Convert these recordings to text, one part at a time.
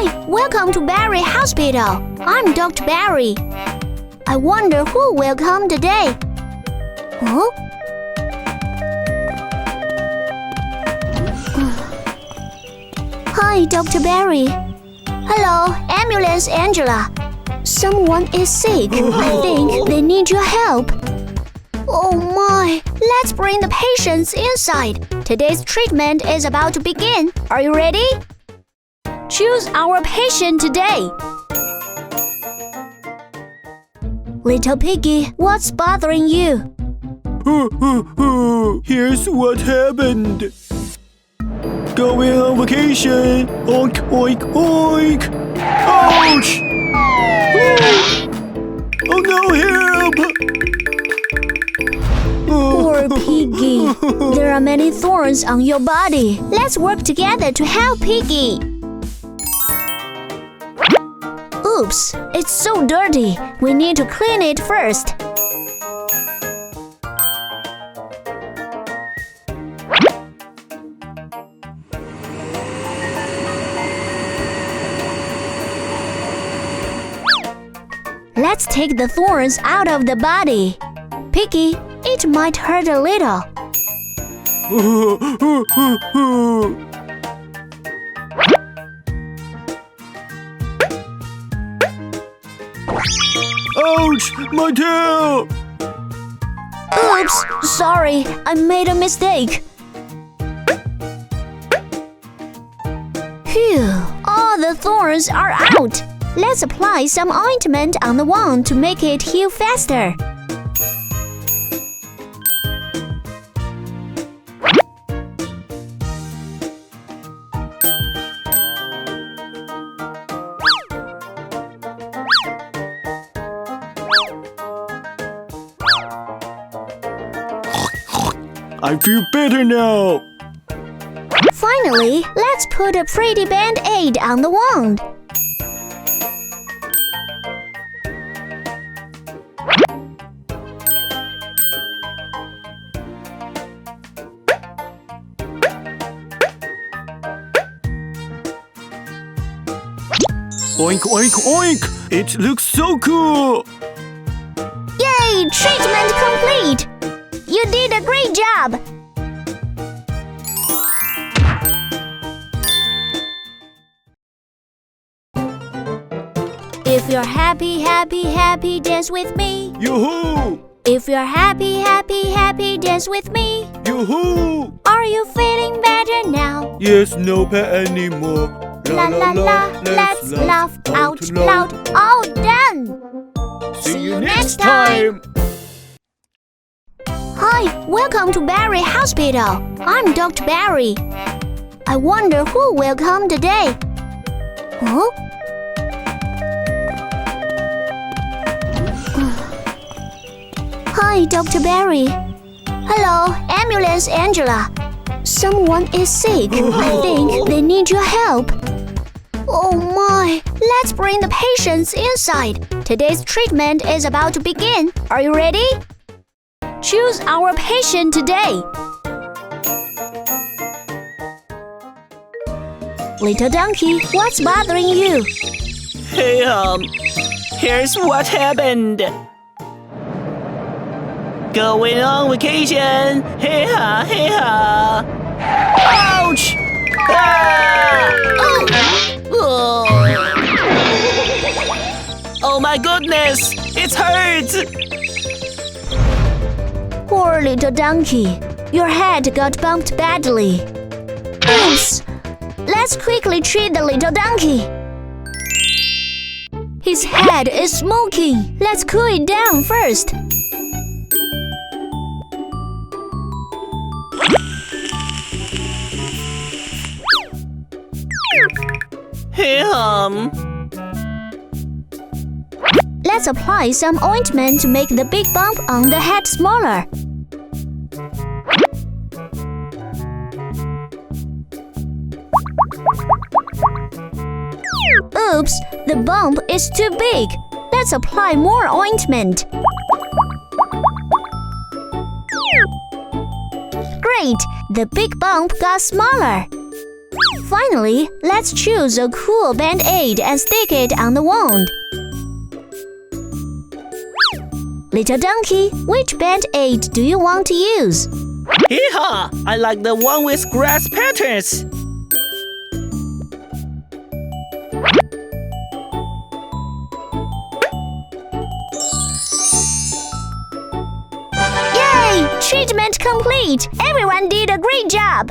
Hi, welcome to Barry Hospital. I'm Dr. Barry. I wonder who will come today. Huh? Hi, Dr. Barry. Hello, ambulance Angela. Someone is sick. I think they need your help. Oh my, let's bring the patients inside. Today's treatment is about to begin. Are you ready? Choose our patient today. Little piggy, what's bothering you? Here's what happened. Going on vacation. Oink, oink, oink. Ouch! Oh no, help! Poor piggy. There are many thorns on your body. Let's work together to help piggy. Oops, it's so dirty. We need to clean it first. Let's take the thorns out of the body. Piggy, it might hurt a little. Ouch! My tail! Oops, sorry, I made a mistake. Phew, all the thorns are out. Let's apply some ointment on the wound to make it heal faster. I feel better now. Finally, let's put a pretty band-aid on the wound. Oink, oink, oink! It looks so cool! Yay! Treatment complete! You did a great job! If you're happy, happy, happy, dance with me. Yoo-hoo! If you're happy, happy, happy, dance with me. Yoo-hoo! Are you feeling better now? Yes, no pain anymore. La la la, let's laugh out loud. All done! See you next time! Hi, welcome to Barry Hospital. I'm Dr. Barry. I wonder who will come today. Huh? Hi, Dr. Barry. Hello, ambulance Angela. Someone is sick. I think they need your help. Oh my, let's bring the patients inside. Today's treatment is about to begin. Are you ready? Choose our patient today. Little donkey, what's bothering you? Hey, here's what happened. Going on vacation. Hey ha, hey ha. Ouch! Ah! Oh. Oh my goodness! It hurts! Poor little donkey. Your head got bumped badly. Oops! Let's quickly treat the little donkey. His head is smoking. Let's cool it down first. Hey, Let's apply some ointment to make the big bump on the head smaller. Oops, the bump is too big. Let's apply more ointment. Great, the big bump got smaller. Finally, let's choose a cool band-aid and stick it on the wound. Little donkey, which band-aid do you want to use? Hee-haw! I like the one with grass patterns. Yay! Treatment complete! Everyone did a great job!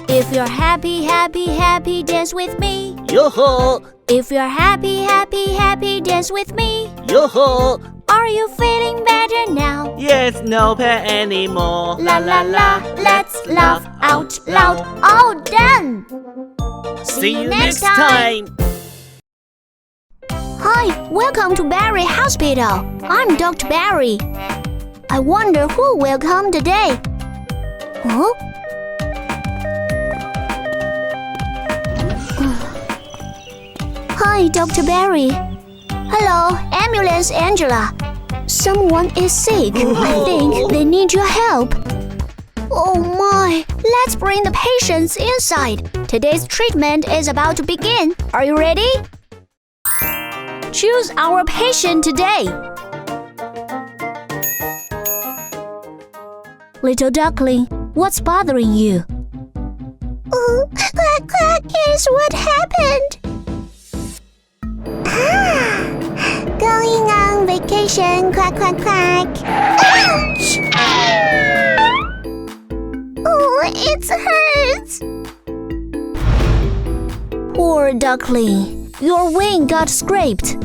If you're happy, happy, happy, dance with me. Yo-ho! If you're happy, happy, happy, dance with me. Yo-ho! Are you feeling better now? Yes, no pain anymore. La la la, let's laugh out loud. All done! See you next time! Hi, welcome to Barry Hospital. I'm Dr. Barry. I wonder who will come today. Huh? Hi, Dr. Barry. Hello, Ambulance Angela. Someone is sick. I think they need your help. Oh my, let's bring the patients inside. Today's treatment is about to begin. Are you ready? Choose our patient today. Little duckling, what's bothering you? Quack, quack, here's what happened. Going on vacation, quack, quack, quack. Ouch! Oh, it hurts. Poor duckling, your wing got scraped.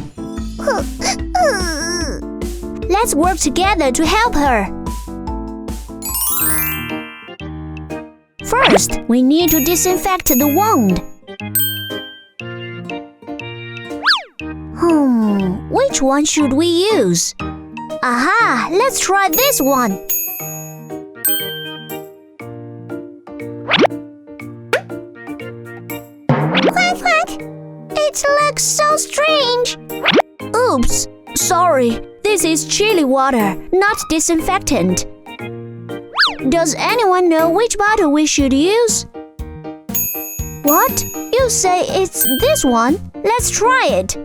Let's work together to help her. First, we need to disinfect the wound. Which one should we use? Aha! Let's try this one. Quack, quack! It looks so strange. Oops! Sorry, this is chili water, not disinfectant. Does anyone know which bottle we should use? What? You say it's this one? Let's try it.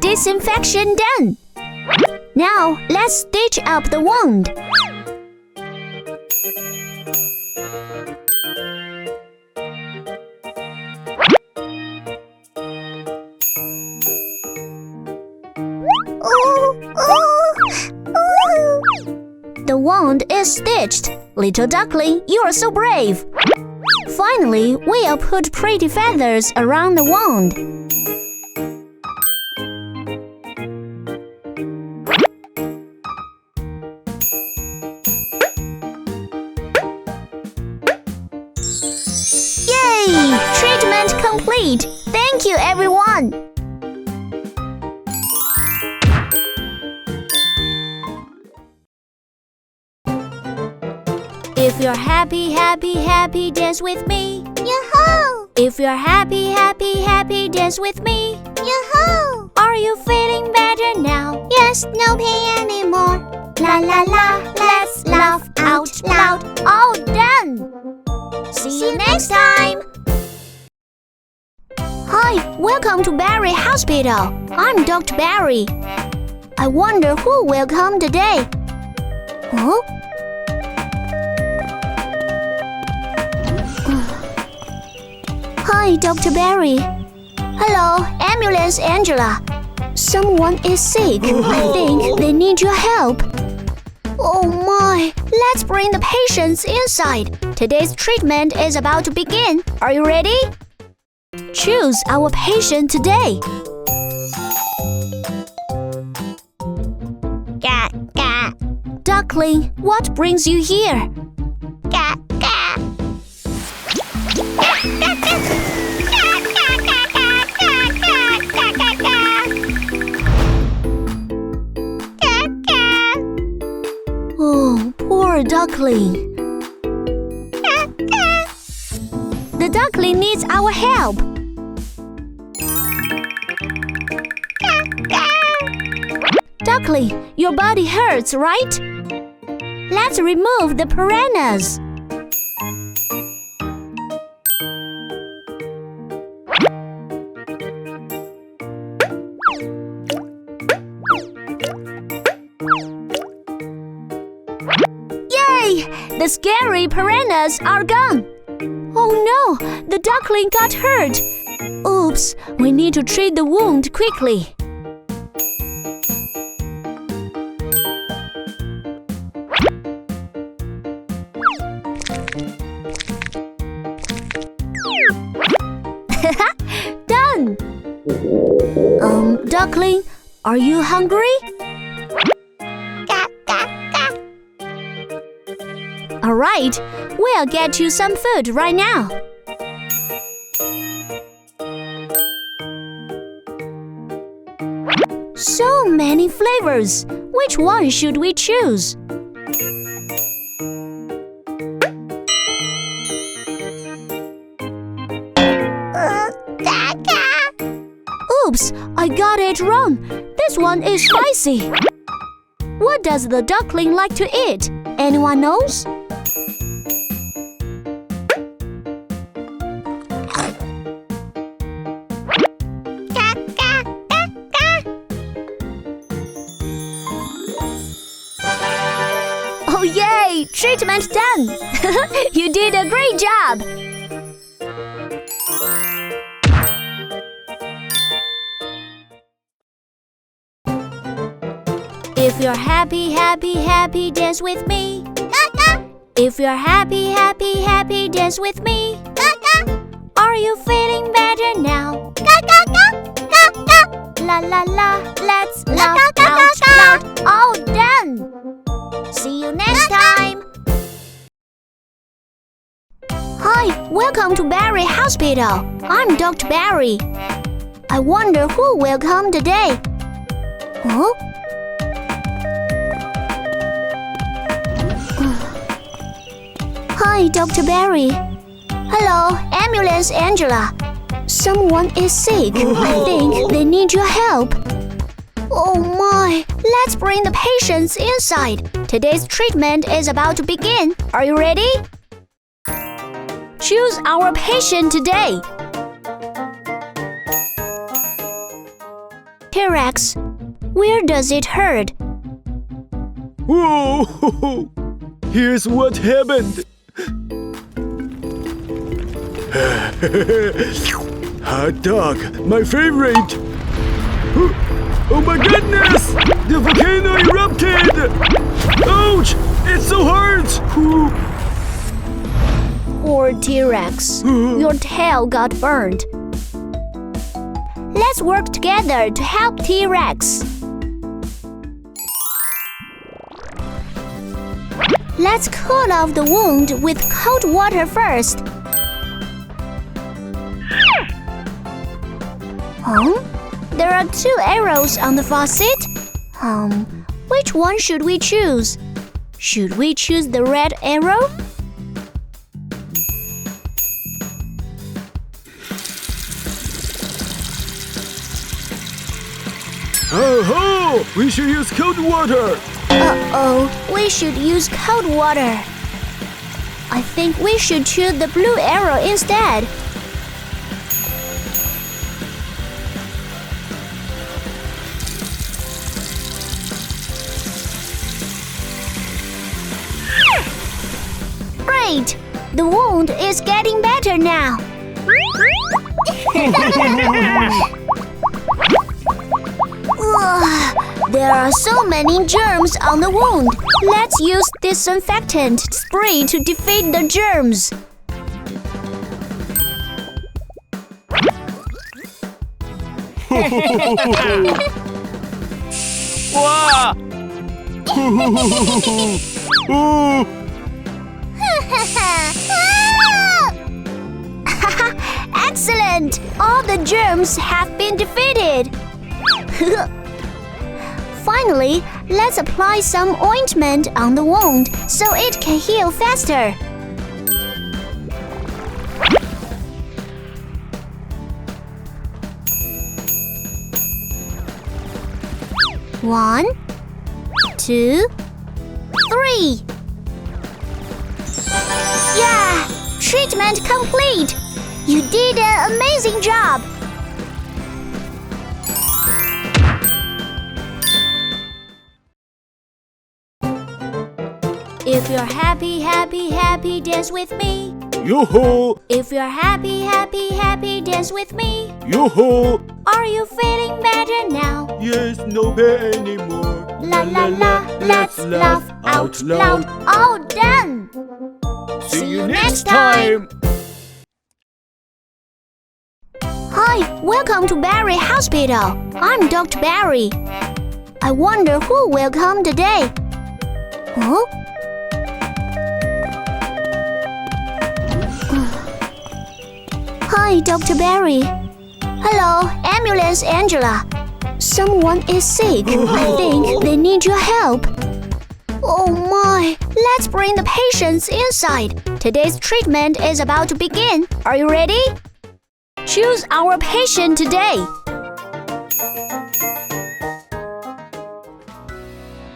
Disinfection done. Now, let's stitch up the wound. The wound is stitched. Little duckling, you are so brave. Finally, we'll put pretty feathers around the wound. Yay! Treatment complete. Thank you, everyone. If you're happy, happy, happy, dance with me. Yoo-hoo! If you're happy, happy, happy, dance with me. Yoo-hoo! Are you feeling better now? Yes, no pain anymore. La la la, let's laugh out loud. All done! See you next time! Hi, welcome to Barry Hospital. I'm Dr. Barry. I wonder who will come today. Huh? Hi, Dr. Barry. Hello, Ambulance Angela. Someone is sick. I think they need your help. Oh my, let's bring the patients inside. Today's treatment is about to begin. Are you ready? Choose our patient today. Gah, gah. Duckling, what brings you here? Gah, gah. Oh, poor duckling. The duckling duckling needs our help. Duckling, your body hurts, right? Let's remove the piranhas. Yay! The scary piranhas are gone. Oh no, the duckling got hurt. Oops, we need to treat the wound quickly. Done! Duckling, are you hungry? Alright, we'll get you some food right now. So many flavors! Which one should we choose? Oops, I got it wrong. This one is spicy. What does the duckling like to eat? Anyone knows? Oh yay! Treatment done! You did a great job! If you're happy, happy, happy, dance with me. If you're happy, happy, happy, dance with me. Are you feeling better now? La la la, let's laugh out loud. All done! See you next time! Hi, welcome to Barry Hospital. I'm Dr. Barry. I wonder who will come today. Huh? Hi, Dr. Barry. Hello, Ambulance Angela. Someone is sick. I think they need your help. Oh my, let's bring the patients inside. Today's treatment is about to begin. Are you ready? Choose our patient today. T-Rex, where does it hurt? Whoa! Here's what happened. Hot dog, my favorite. Oh my goodness! The volcano erupted! Ouch! It's so hard! Poor T-Rex, your tail got burned. Let's work together to help T-Rex. Let's cool off the wound with cold water first. There are 2 arrows on the faucet. Which one should we choose? Should we choose the red arrow? Oh-ho! We should use cold water! Uh-oh, we should use cold water. I think we should choose the blue arrow instead. Great! The wound is getting better now. There are so many germs on the wound. Let's use disinfectant spray to defeat the germs. Wow! Excellent! All the germs have been defeated. Finally, let's apply some ointment on the wound so it can heal faster. 1, 2, 3. Yeah! Treatment complete! You did an amazing job! If you're happy, happy, happy, dance with me. Yoo-hoo! If you're happy, happy, happy, dance with me. Yoo-hoo! Are you feeling better now? Yes, no pain anymore. La la la, let's laugh out loud. All done! See you next time! Hi, welcome to Barry Hospital. I'm Dr. Barry. I wonder who will come today. Huh? Hi, Dr. Barry. Hello, Ambulance Angela. Someone is sick. I think they need your help. Oh my, let's bring the patients inside. Today's treatment is about to begin. Are you ready? Choose our patient today.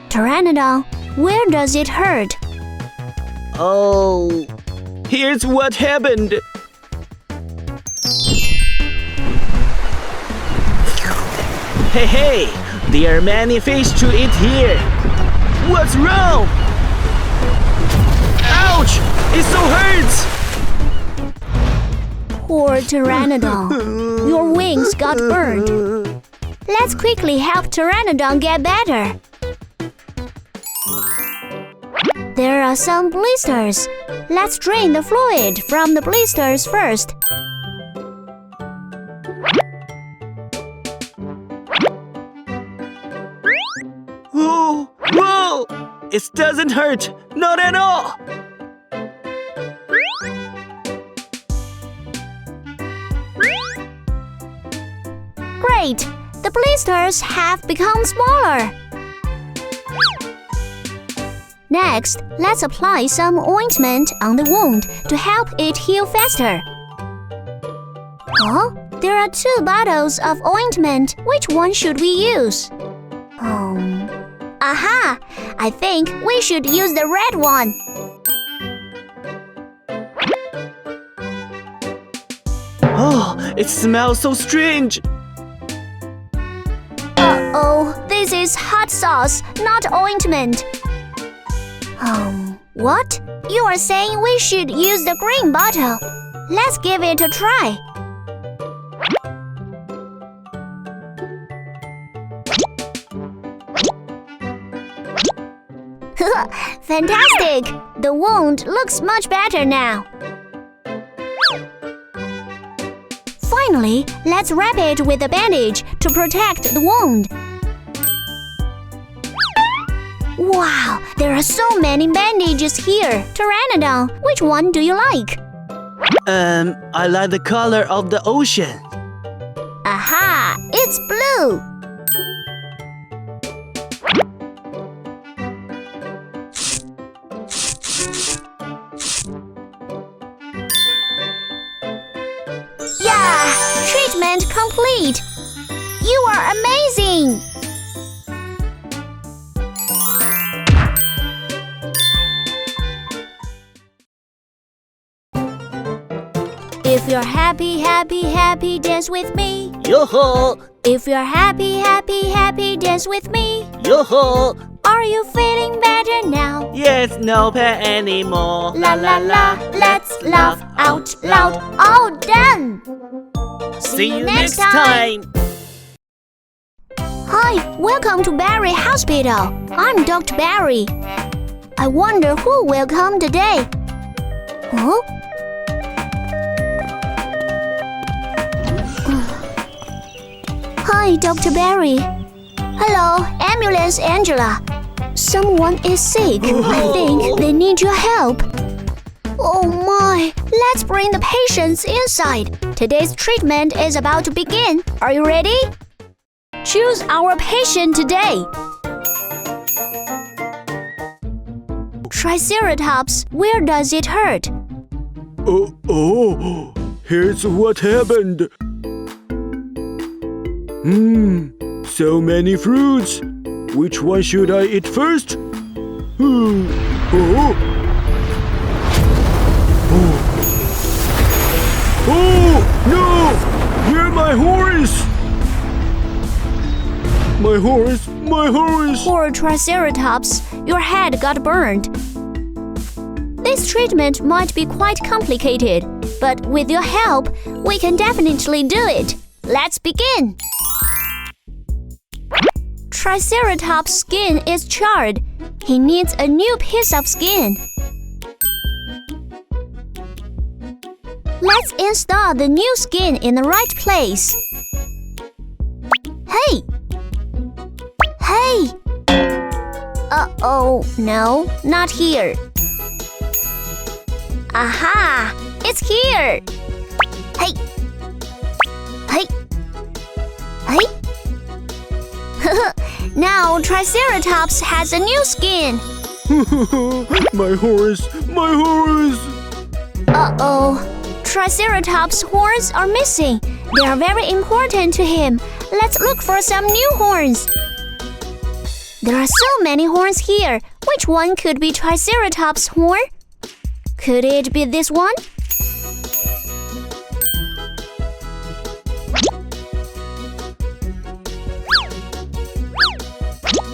Pteranodon, where does it hurt? Oh, here's what happened. Hey, there are many fish to eat here. What's wrong? Ouch! It so hurts! Poor Pteranodon. Your wings got burned. Let's quickly help Pteranodon get better. There are some blisters. Let's drain the fluid from the blisters first. Oh, whoa! It doesn't hurt. Not at all. Great! The blisters have become smaller. Next, let's apply some ointment on the wound to help it heal faster. Oh, there are 2 bottles of ointment. Which one should we use? Aha! I think we should use the red one. Oh, it smells so strange. Uh-oh, this is hot sauce, not ointment. What? You are saying we should use the green bottle. Let's give it a try. Fantastic! The wound looks much better now. Finally, let's wrap it with a bandage to protect the wound. Wow, there are so many bandages here. Pteranodon, which one do you like? I like the color of the ocean. Aha, it's blue. Yeah, treatment complete. You are amazing. If you're happy, happy, happy, dance with me. Yoo-hoo! If you're happy, happy, happy, dance with me. Yoo-hoo! Are you feeling better now? Yes, no pain anymore. La la la, let's laugh out loud. All done! See you next time! Hi, welcome to Barry Hospital. I'm Dr. Barry. I wonder who will come today. Huh? Hi, Dr. Barry. Hello, Ambulance Angela. Someone is sick. I think they need your help. Oh my, let's bring the patients inside. Today's treatment is about to begin. Are you ready? Choose our patient today. Triceratops, where does it hurt? Oh, here's what happened. So many fruits. Which one should I eat first? Oh. Oh, no! Hear my horse! My horse! My horse! Poor Triceratops, your head got burned. This treatment might be quite complicated, but with your help, we can definitely do it. Let's begin. Triceratops' skin is charred. He needs a new piece of skin. Let's install the new skin in the right place. Hey! Hey! Uh-oh, no, not here. Aha! It's here! Hey! Hey! Hey! Now Triceratops has a new skin. My horse! My horse! Uh-oh. Triceratops' horns are missing. They are very important to him. Let's look for some new horns. There are so many horns here. Which one could be Triceratops' horn? Could it be this one?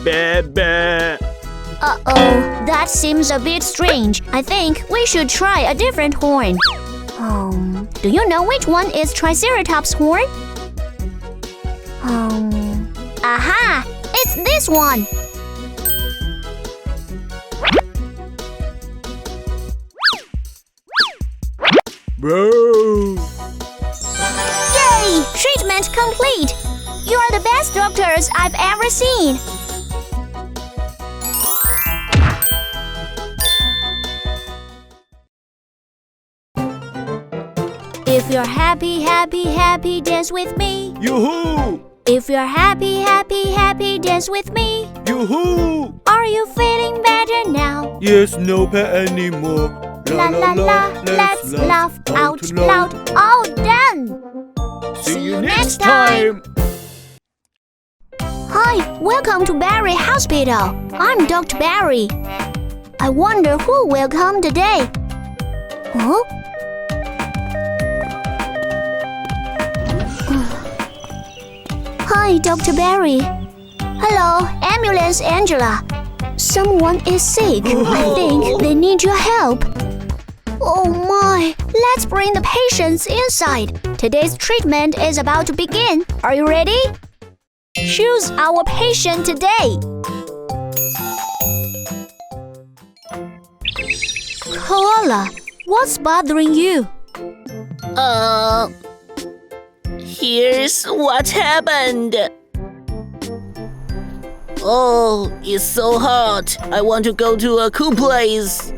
Bah, bah. Uh-oh, that seems a bit strange. I think we should try a different horn. Do you know which one is Triceratops' horn? Aha! It's this one! Bro! Yay! Treatment complete! You are the best doctors I've ever seen! If you're happy, happy, happy, dance with me. Yoo-hoo! If you're happy, happy, happy, dance with me. Yoo-hoo! Are you feeling better now? Yes, no pain anymore. La la la, let's laugh out loud. All done! See you next time! Hi, welcome to Barry Hospital. I'm Dr. Barry. I wonder who will come today. Huh? Hi, Dr. Barry. Hello, Ambulance Angela. Someone is sick. I think they need your help. Oh my, let's bring the patients inside. Today's treatment is about to begin. Are you ready? Choose our patient today. Koala, what's bothering you? Here's what happened. Oh, it's so hot. I want to go to a cool place.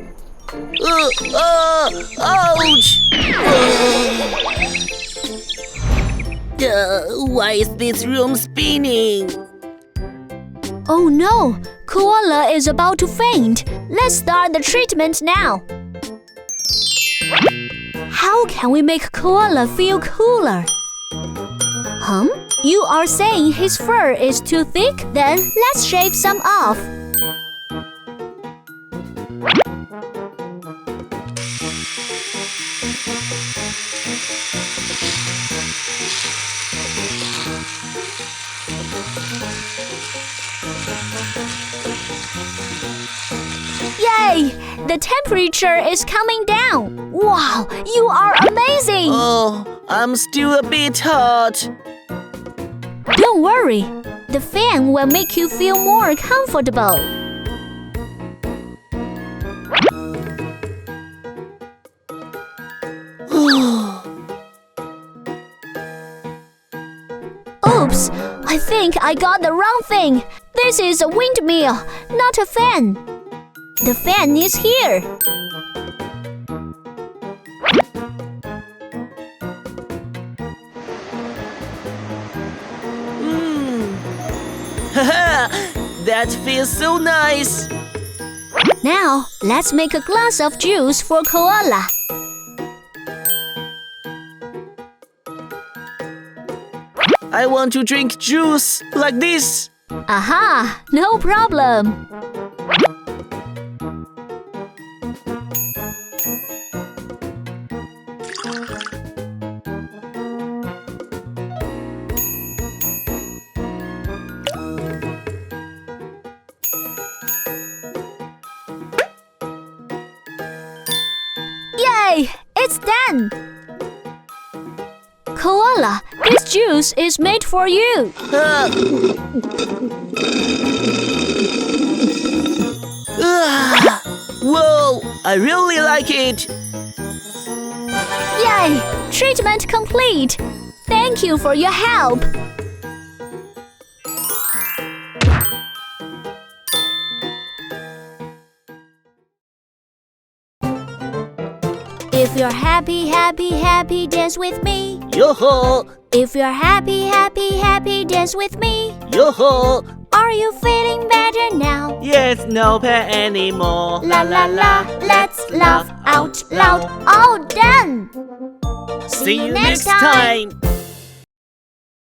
Ouch! Why is this room spinning? Oh no, Koala is about to faint. Let's start the treatment now. How can we make Koala feel cooler? You are saying his fur is too thick? Then let's shave some off. Yay! The temperature is coming down. Wow, you are amazing! Oh, I'm still a bit hot. Don't worry, the fan will make you feel more comfortable. Oops, I think I got the wrong thing. This is a windmill, not a fan. The fan is here. That feels so nice. Now, let's make a glass of juice for Koala. I want to drink juice like this. Aha, no problem. Yay! It's done! Koala, this juice is made for you. Whoa, I really like it. Yay! Treatment complete. Thank you for your help. If you're happy, happy, happy, dance with me. Yo-ho, If you're happy, happy, happy, dance with me. yo-ho. Are you feeling better now? Yes, no pain anymore. La la la, let's laugh out loud. All done! See you next time.